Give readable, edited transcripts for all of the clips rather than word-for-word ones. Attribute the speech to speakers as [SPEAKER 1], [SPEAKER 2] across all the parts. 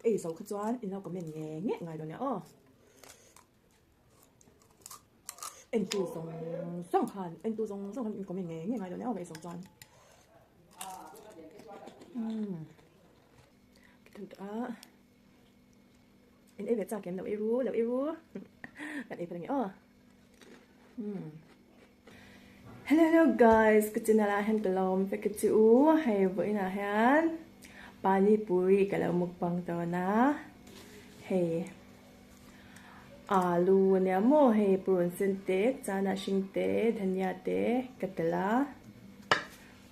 [SPEAKER 1] ấy dầu khất doan in đâu có mình nghe nghe ngày rồi nhá em tu song khan em tu song khan có mình nghe ngày rồi nhá về dầu doan cái thứ đó em ấy về cha kiếm đâu ấy ru bạn ấy phải nghe hello guys cái chuyện là hẹn cái lom phải cái chữ hay với là hẹn pani puri cái là mukbang đó na hay alu nè mo hay prawn sen te chana sing te dhania te katela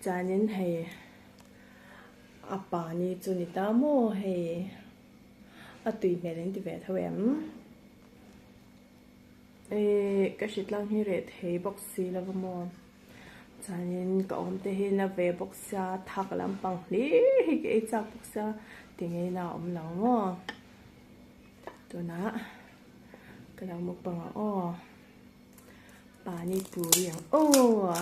[SPEAKER 1] chanin hay pani chuni ta mo hay tùy mẹ đến thì về thôi em cái shit lang hi red hay boxy là mo chanin ka om te hi na ve boxa thak lam pang li cái chak boxa tingai na om lang mo to na cái lang mukbang pani puri đó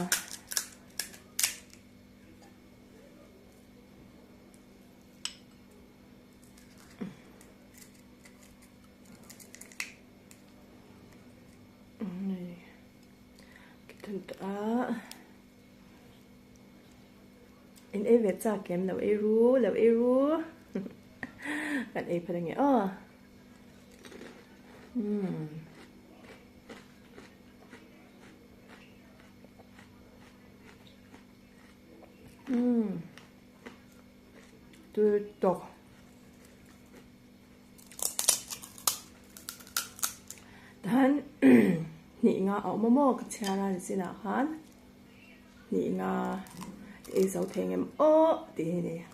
[SPEAKER 1] em ấy về cha kém lâu ấy ru bạn ấy phải nghe tuyệt vời dan nị nga ở mò cái cha ra xin nào han nị nga cái dấu thành em thì này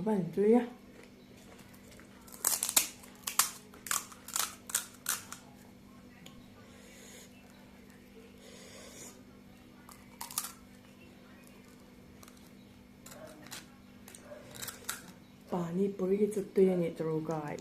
[SPEAKER 1] bẩn chưa á pani puri chút tuyên nhỉ trâu guys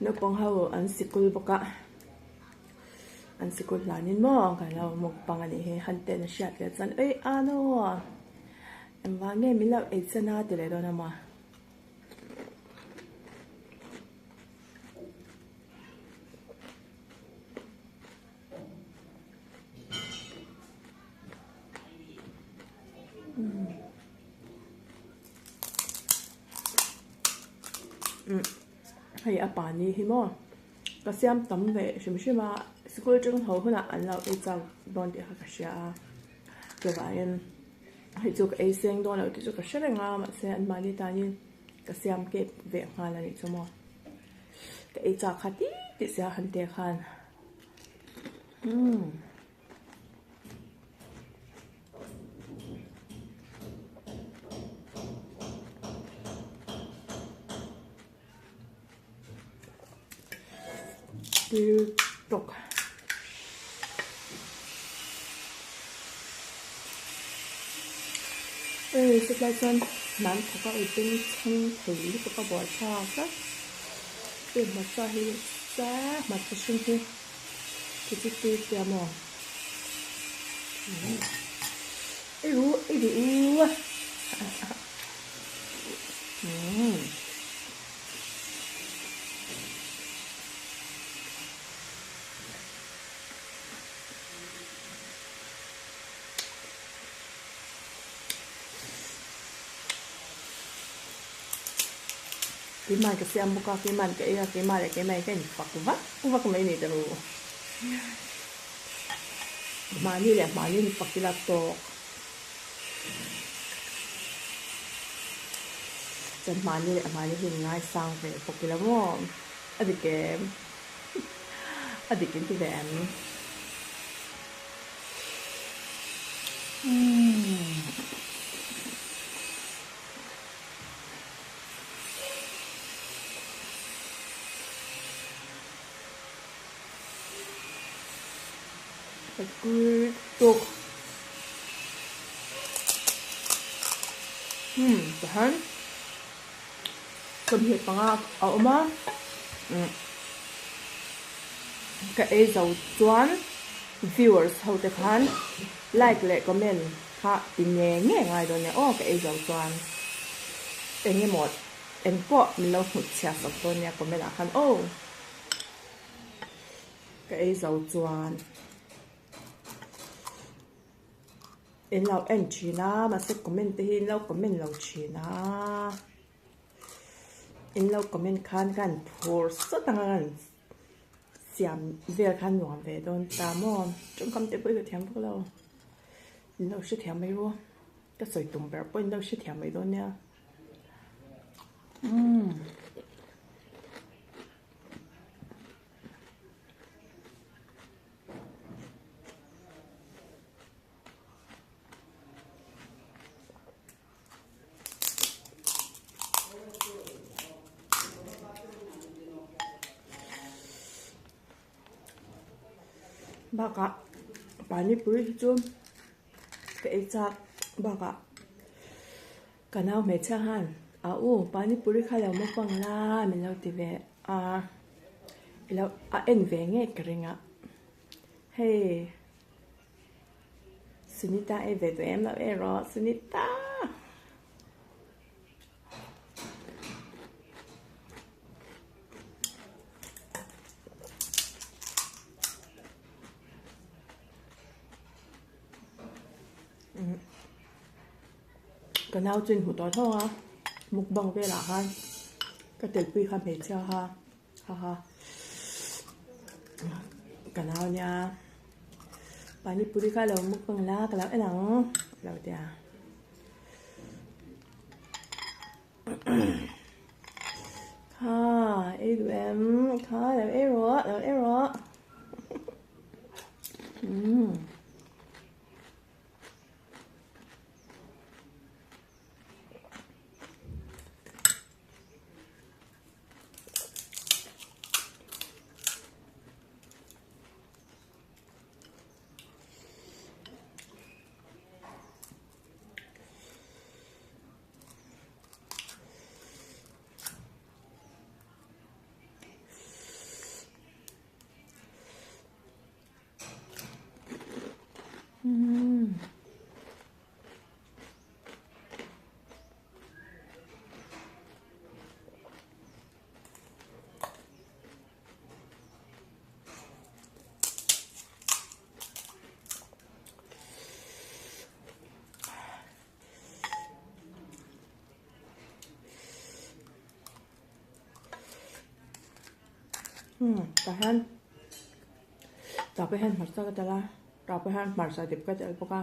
[SPEAKER 1] nó bong hao ăn sikul boka ăn sikul lanin mo cái nào một bang anh ấy hắn tên là shit cái chân ấy ano em vang nghe mình là ấy chân na từ đấy đó nè mà hay pani hi mo ka siam tam ve shima school chung ho huna an lau e chang don de ha ka sha ke vain hay chu ka e seng don lo ti chu ka shere nga ma se an mani ta ni ka siam ke ve nga la ni chu mo ka e cha khati ti sia han te khan tuyệt vời xích lai chân nắn có cái tên chân thủy có cái bò cha rất tiền mà cho hi giá mà cho sinh thì chỉ tiền mà ấy đi cái mày cái xem một cái mày cái mày cái mày cái vắt mấy này đâu mani le mani ni pakila to chân mani le mani hin ngai sang ve pakila mo adike adike ti ven good tục tahan cơm hiệp bằng áo mà cái ấy dầu choán viewers hậu tế khan like lại comment ha tìm nghe nghe ngay đó nè cái ấy dầu choán em nghe một em có mình lâu một chia sẻ thôi nè comment là khan cái ấy dầu choán em lâu em chỉ na mà sẽ comment thì lâu comment lâu chỉ na em lâu comment khan khan phur rất tăng xiêm về khan nhọn về đón ta mòn trong cầm tay với cái thèm phúc lâu em lâu sẽ thèm mấy luôn cái sợi tùng bẹt em lâu sẽ thèm mấy đón nha baka pani puri chu cái chắc baka canal mẹ cha han pani puri khai lâu mất bằng la mình lâu thì về lâu em về nghe cái ringa hey Sunita em về tụi em là em rồi Sunita cái nào trên hủ tỏi thôi ha mukbang về là ha cái tiền quy khám hết chưa ha ha cái nào nha pani puri khai lâu mukbang là cái nào ấy nào lâu thì ha ấy tụi em ha lâu ấy rồi tahan tapehan marsa ka tala tapehan marsa dip ka tel boka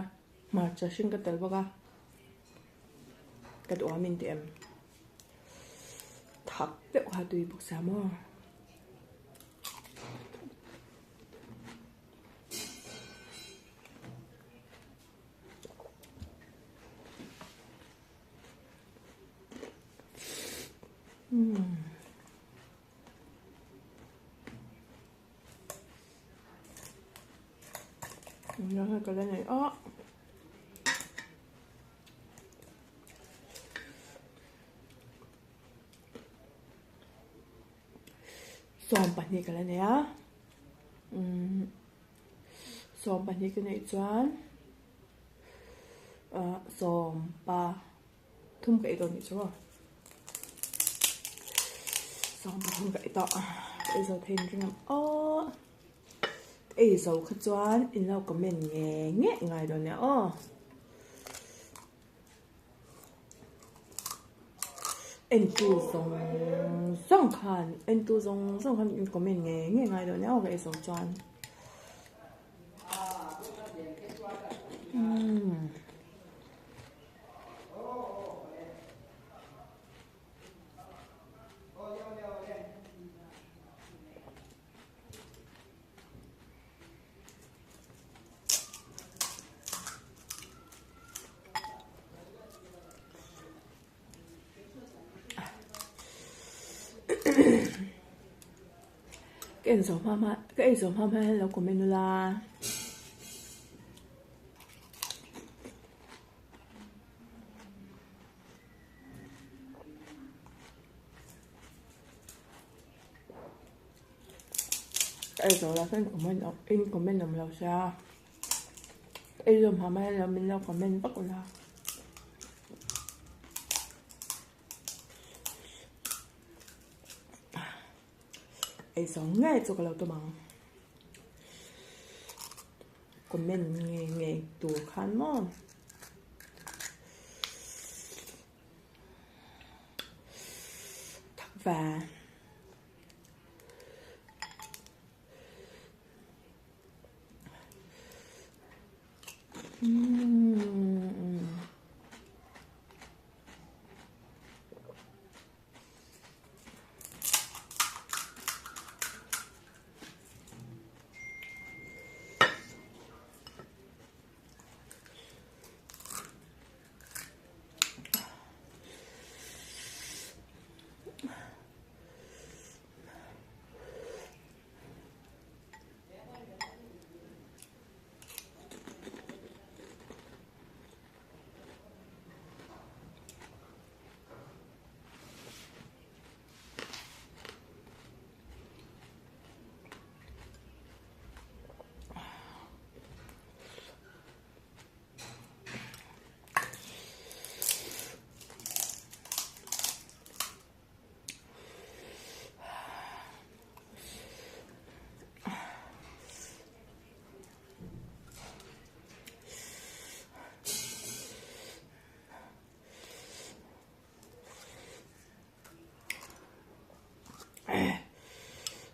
[SPEAKER 1] marsa shin ka tel boka ka do amin tem thak pe ha tui buk sa mo nó hơi cái này xòm pani cái này á xòm pani cái này choán xòm ba thum cái đồ này chứ xòm ba thum cái đó bây giờ thêm cái nào ấy dầu khát choán in lâu có mình nghe nghe ngay đó nè em tu song khan em tu song khan có mình nghe nghe ngay đó nè cái dầu choán cái giống ham hay là của mình là cái giống là fan của mình làm lâu sao cái giống ham hay là mình làm của mình bắt là cái giống ngay cho cái lâu tôi bằng của mình nghe tủ khăn mà và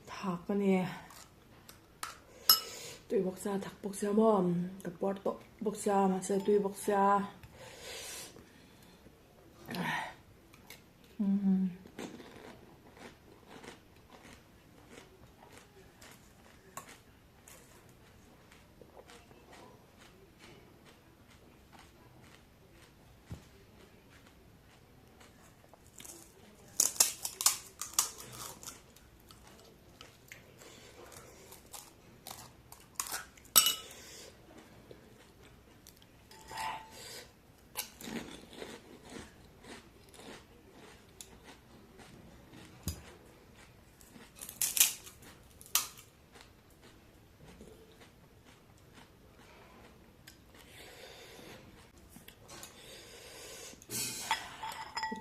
[SPEAKER 1] thạc cái này tùy bọc xa thạc bọc xa mồm tập bọt bọc xa mà sẽ tùy bọc xa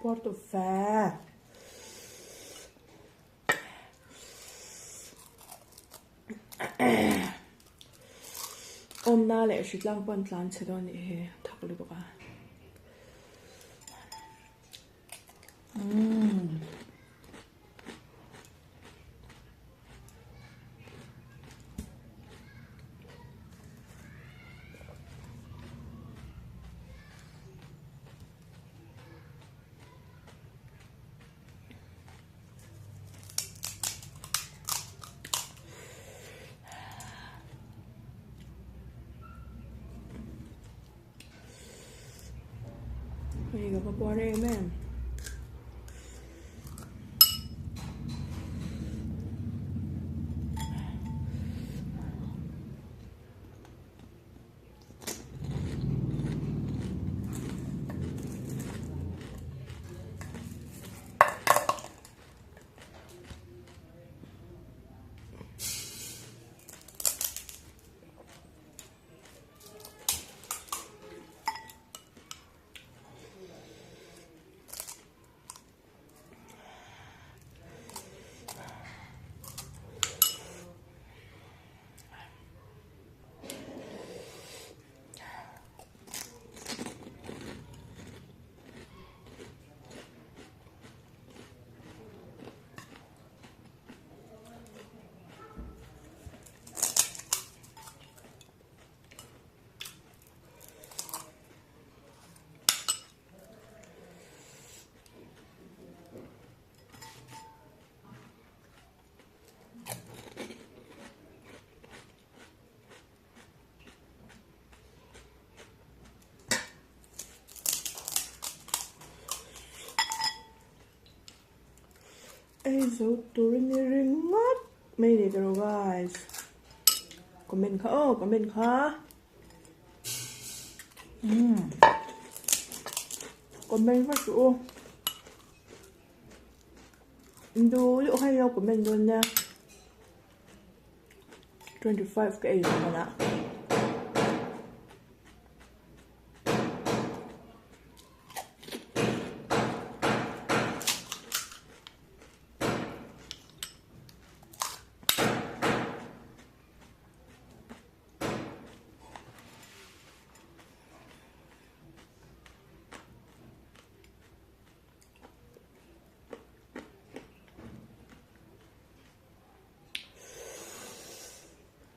[SPEAKER 1] Porto phà ôm na lệ sự lang quan tlan sẽ đó nè thắc được à Này gặp qua đây em em Ê dấu tôi nghe ring mắt mấy đi rồi guys comment khá comment phát chủ đồ liệu hay đâu comment luôn nha 25K rồi ạ.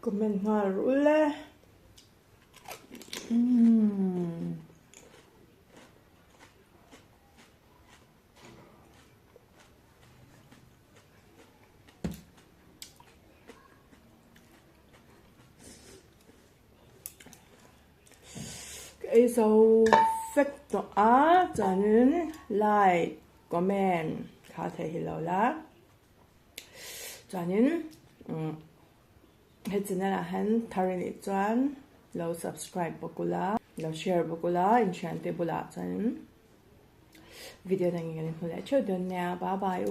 [SPEAKER 1] Comment nga rule. 그래서 팩터 저는 like, comment 가세힐러라. 저는 해지나라한 다른 전 lâu subscribe bokula, lâu share bokula, enchante bula 저는 video này nghe lên hồi lại chờ đón nha, bye bye.